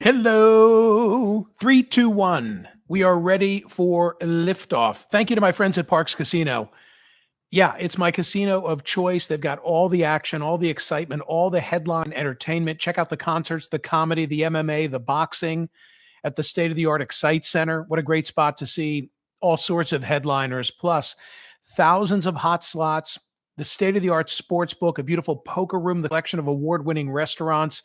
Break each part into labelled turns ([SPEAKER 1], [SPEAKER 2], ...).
[SPEAKER 1] Hello. 3, 2, 1. We are ready for liftoff. Thank you to my friends at Parx Casino. Yeah, it's my casino of choice. They've got all the action, all the excitement, all the headline entertainment. Check out the concerts, the comedy, the MMA, the boxing at the state of the art Excite Center. What a great spot to see all sorts of headliners, plus thousands of hot slots, the state of the art sports book, a beautiful poker room, the collection of award winning restaurants.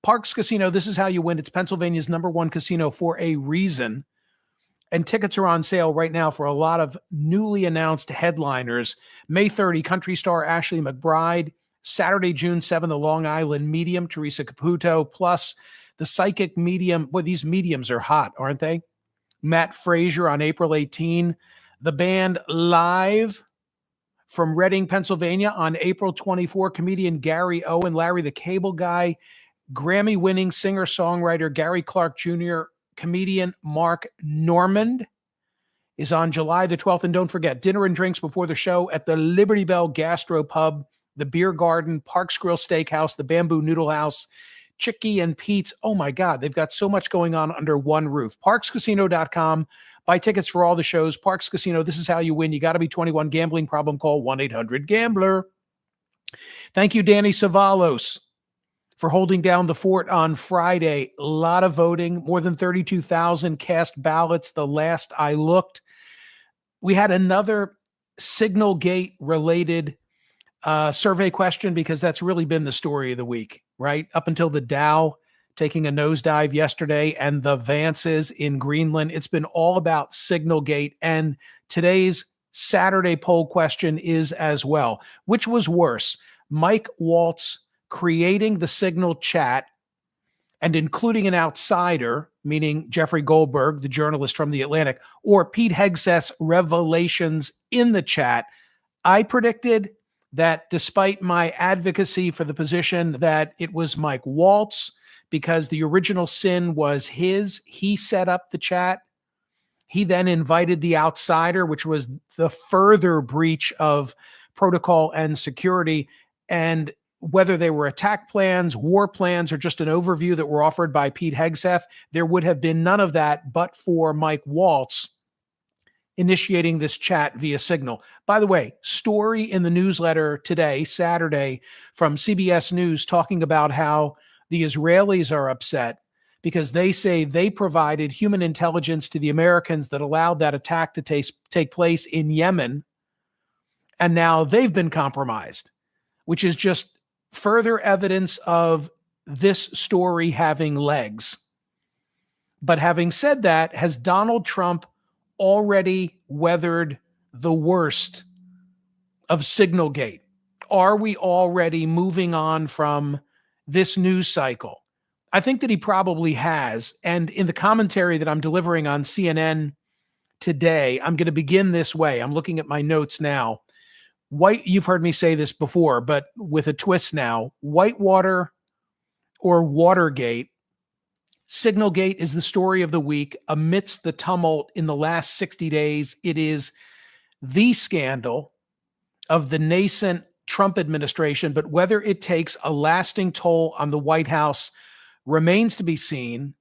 [SPEAKER 1] Parx Casino, this is how you win. It's Pennsylvania's #1 casino for a reason. And tickets are on sale right now for a lot of newly announced headliners. May 30, country star Ashley McBryde. Saturday, June 7, the Long Island medium, Teresa Caputo, plus the psychic medium. Boy, these mediums are hot, aren't they? Matt Frazier on April 18. The band live from Reading, Pennsylvania on April 24. Comedian Gary Owen, Larry the Cable Guy, Grammy-winning singer-songwriter Gary Clark Jr., comedian Mark Normand is on July the 12th. And don't forget, dinner and drinks before the show at the Liberty Bell Gastro Pub, the Beer Garden, Parks Grill Steakhouse, the Bamboo Noodle House, Chicky and Pete's. Oh my God, they've got so much going on under one roof. ParksCasino.com. Buy tickets for all the shows. Parx Casino, this is how you win. You got to be 21. Gambling problem, call 1-800-GAMBLER. Thank you, Danny Savalos, for holding down the fort on Friday. A lot of voting, more than 32,000 cast ballots the last I looked. We had another Signalgate related survey question, because that's really been the story of the week, right? Up until the Dow taking a nosedive yesterday and the Vances in Greenland, it's been all about Signalgate. And today's Saturday poll question is as well. Which was worse, Mike Waltz creating the Signal chat and including an outsider, meaning Jeffrey Goldberg, the journalist from The Atlantic, or Pete Hegseth's revelations in the chat? I predicted that, despite my advocacy for the position that it was Mike Waltz, because the original sin was his, he set up the chat. He then invited the outsider, which was the further breach of protocol and security. And whether they were attack plans, war plans, or just an overview that were offered by Pete Hegseth, there would have been none of that but for Mike Waltz initiating this chat via Signal. By the way, story in the newsletter today, Saturday, from CBS News, talking about how the Israelis are upset because they say they provided human intelligence to the Americans that allowed that attack to take place in Yemen, and now they've been compromised, which is just further evidence of this story having legs. But having said that, has Donald Trump already weathered the worst of Signalgate? Are we already moving on from this news cycle? I think that he probably has. And in the commentary that I'm delivering on CNN today, I'm going to begin this way. I'm looking at my notes now. You've heard me say this before, but with a twist now. Whitewater or Watergate, Signalgate is the story of the week amidst the tumult in the last 60 days. It is the scandal of the nascent Trump administration, but whether it takes a lasting toll on the White House remains to be seen.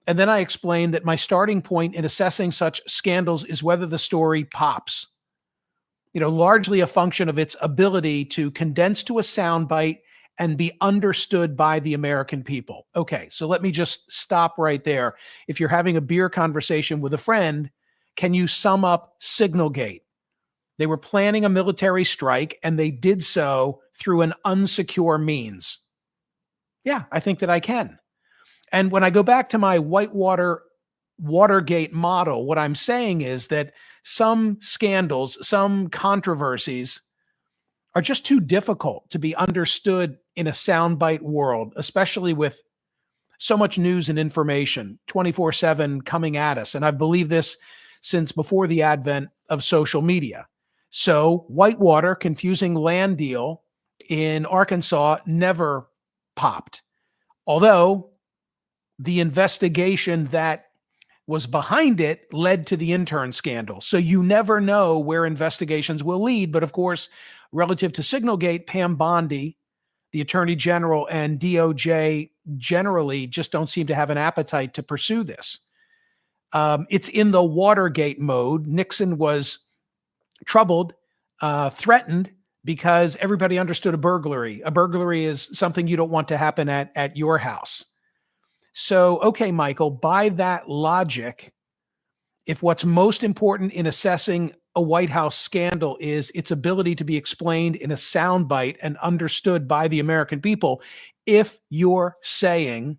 [SPEAKER 1] And then I explained that my starting point in assessing such scandals is whether the story pops, largely a function of its ability to condense to a soundbite and be understood by the American people. Okay, so let me just stop right there. If you're having a beer conversation with a friend, can you sum up Signalgate? They were planning a military strike, and they did so through an unsecure means. Yeah, I think that I can. And when I go back to my Watergate model, what I'm saying is that some scandals, some controversies are just too difficult to be understood in a soundbite world, especially with so much news and information 24/7 coming at us. And I believe this since before the advent of social media. So Whitewater, confusing land deal in Arkansas, never popped. Although the investigation that was behind it led to the intern scandal. So you never know where investigations will lead. But of course, relative to Signalgate, Pam Bondi, the Attorney General and DOJ generally just don't seem to have an appetite to pursue this. It's in the Watergate mode. Nixon was troubled, threatened, because everybody understood a burglary. A burglary is something you don't want to happen at your house. So, okay, Michael, by that logic, if what's most important in assessing a White House scandal is its ability to be explained in a soundbite and understood by the American people, if you're saying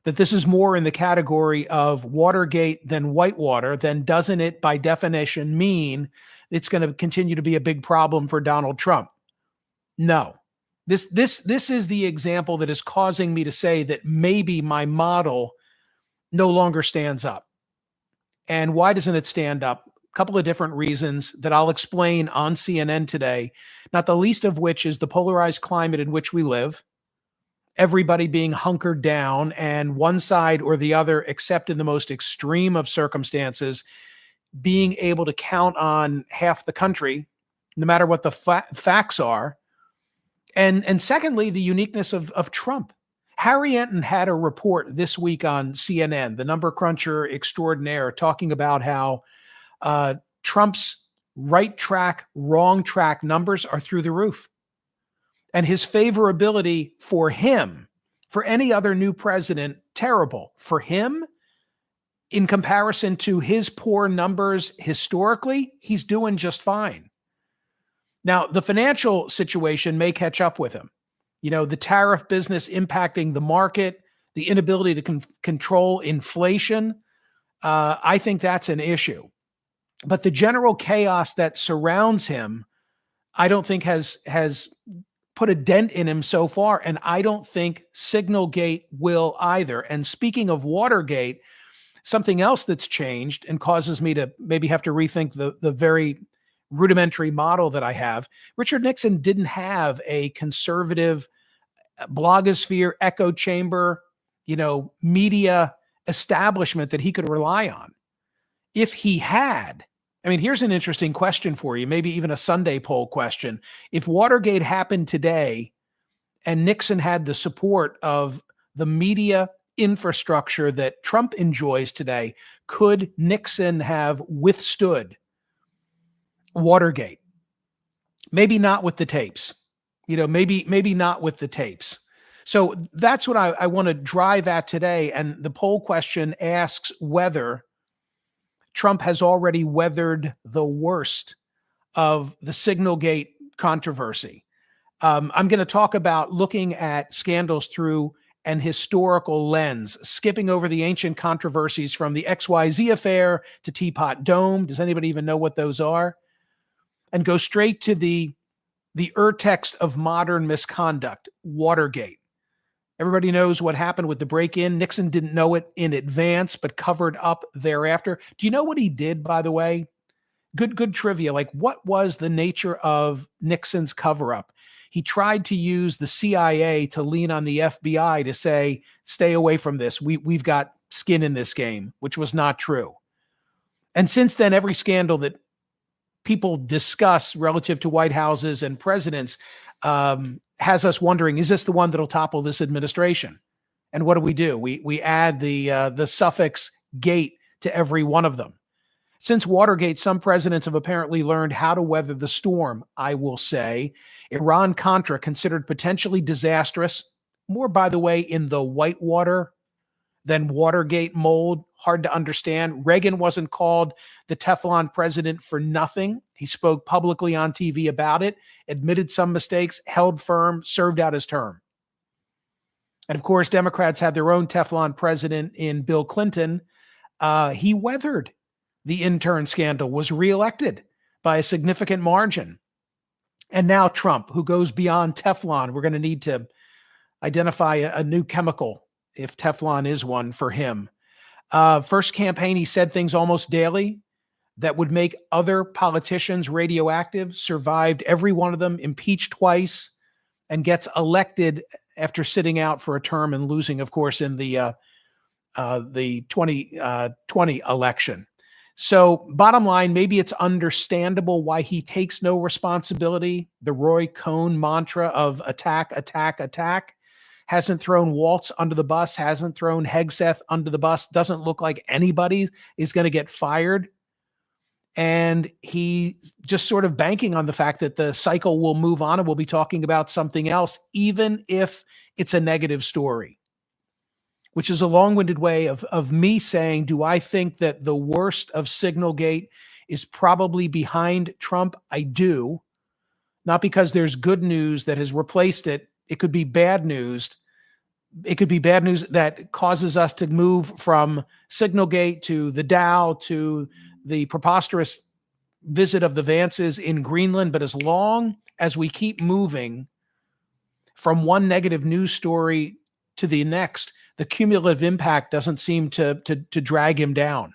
[SPEAKER 1] that this is more in the category of Watergate than Whitewater, then doesn't it by definition mean it's going to continue to be a big problem for Donald Trump? No. This is the example that is causing me to say that maybe my model no longer stands up. And why doesn't it stand up? A couple of different reasons that I'll explain on CNN today, not the least of which is the polarized climate in which we live, everybody being hunkered down, and one side or the other, except in the most extreme of circumstances, being able to count on half the country, no matter what the facts are. And secondly, the uniqueness of Trump. Harry Enton had a report this week on CNN, the number cruncher extraordinaire, talking about how Trump's right track, wrong track numbers are through the roof. And his favorability for him, for any other new president, terrible. For him, in comparison to his poor numbers historically, he's doing just fine. Now, the financial situation may catch up with him. You know, the tariff business impacting the market, the inability to control inflation. I think that's an issue. But the general chaos that surrounds him, I don't think has put a dent in him so far. And I don't think Signalgate will either. And speaking of Watergate, something else that's changed and causes me to maybe have to rethink the very rudimentary model that I have. Richard Nixon didn't have a conservative blogosphere, echo chamber, media establishment that he could rely on. If he had, I mean, here's an interesting question for you, maybe even a Sunday poll question. If Watergate happened today and Nixon had the support of the media infrastructure that Trump enjoys today, could Nixon have withstood Watergate? Maybe not with the tapes, maybe not with the tapes. So that's what I want to drive at today. And the poll question asks whether Trump has already weathered the worst of the Signalgate controversy. I'm going to talk about looking at scandals through an historical lens, skipping over the ancient controversies from the XYZ affair to Teapot Dome. Does anybody even know what those are? And go straight to the urtext of modern misconduct, Watergate. Everybody knows what happened with the break-in. Nixon didn't know it in advance, but covered up thereafter. Do you know what he did, by the way? Good trivia. Like, what was the nature of Nixon's cover-up? He tried to use the CIA to lean on the FBI to say, stay away from this. We've got skin in this game, which was not true. And since then, every scandal that people discuss relative to White Houses and presidents has us wondering, is this the one that'll topple this administration? And what do? We add the suffix gate to every one of them. Since Watergate, some presidents have apparently learned how to weather the storm, I will say. Iran-Contra, considered potentially disastrous, more, by the way, in the Whitewater than Watergate mold, hard to understand. Reagan wasn't called the Teflon president for nothing. He spoke publicly on TV about it, admitted some mistakes, held firm, served out his term. And of course, Democrats had their own Teflon president in Bill Clinton. He weathered the intern scandal, was reelected by a significant margin. And now Trump, who goes beyond Teflon. We're going to need to identify a new chemical, if Teflon is one, for him. First campaign, he said things almost daily that would make other politicians radioactive, survived every one of them, impeached twice, and gets elected after sitting out for a term and losing, of course, in the 2020 election. So, bottom line, maybe it's understandable why he takes no responsibility. The Roy Cohn mantra of attack, attack, attack hasn't thrown Waltz under the bus, hasn't thrown Hegseth under the bus. Doesn't look like anybody is going to get fired. And he's just sort of banking on the fact that the cycle will move on and we'll be talking about something else, even if it's a negative story, which is a long-winded way of me saying, do I think that the worst of Signalgate is probably behind Trump? I do. Not because there's good news that has replaced it. It could be bad news. It could be bad news that causes us to move from Signalgate to the Dow to the preposterous visit of the Vances in Greenland. But as long as we keep moving from one negative news story to the next, the cumulative impact doesn't seem to drag him down.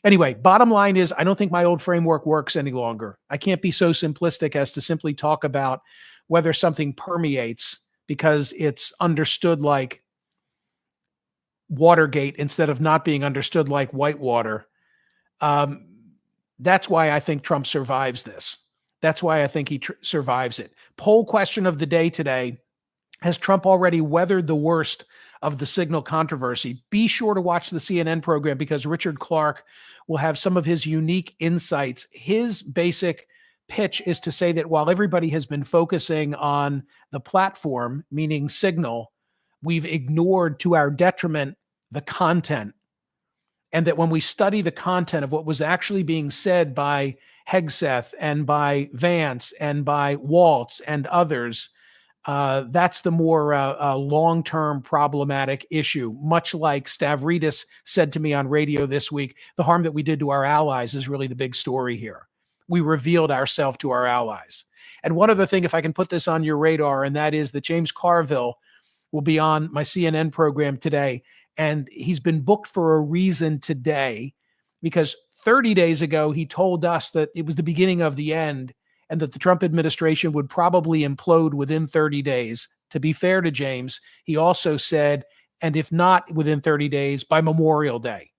[SPEAKER 1] Anyway, bottom line is, I don't think my old framework works any longer. I can't be so simplistic as to simply talk about whether something permeates because it's understood like Watergate instead of not being understood like Whitewater. That's why I think Trump survives this. That's why I think he survives it. Poll question of the day today: has Trump already weathered the worst of the Signal controversy? Be sure to watch the CNN program because Richard Clark will have some of his unique insights. His basic pitch is to say that while everybody has been focusing on the platform, meaning Signal, we've ignored to our detriment the content. And that when we study the content of what was actually being said by Hegseth and by Vance and by Waltz and others, that's the more long-term problematic issue. Much like Stavridis said to me on radio this week, the harm that we did to our allies is really the big story here. We revealed ourselves to our allies. And one other thing, if I can put this on your radar, and that is that James Carville will be on my CNN program today. And he's been booked for a reason today, because 30 days ago, he told us that it was the beginning of the end and that the Trump administration would probably implode within 30 days. To be fair to James, he also said, and if not within 30 days, by Memorial Day.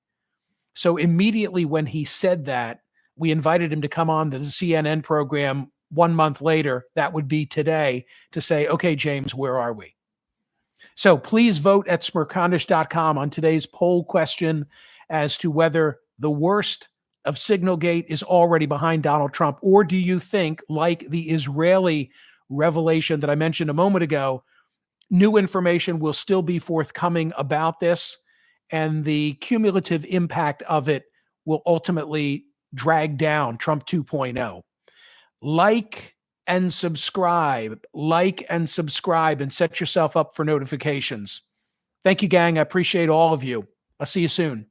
[SPEAKER 1] So immediately when he said that, we invited him to come on the CNN program 1 month later, that would be today, to say, okay, James, where are we? So please vote at smercondish.com on today's poll question as to whether the worst of Signalgate is already behind Donald Trump, or do you think, like the Israeli revelation that I mentioned a moment ago, new information will still be forthcoming about this, and the cumulative impact of it will ultimately drag down Trump 2.0? Like and subscribe, and set yourself up for notifications. Thank you, gang. I appreciate all of you. I'll see you soon.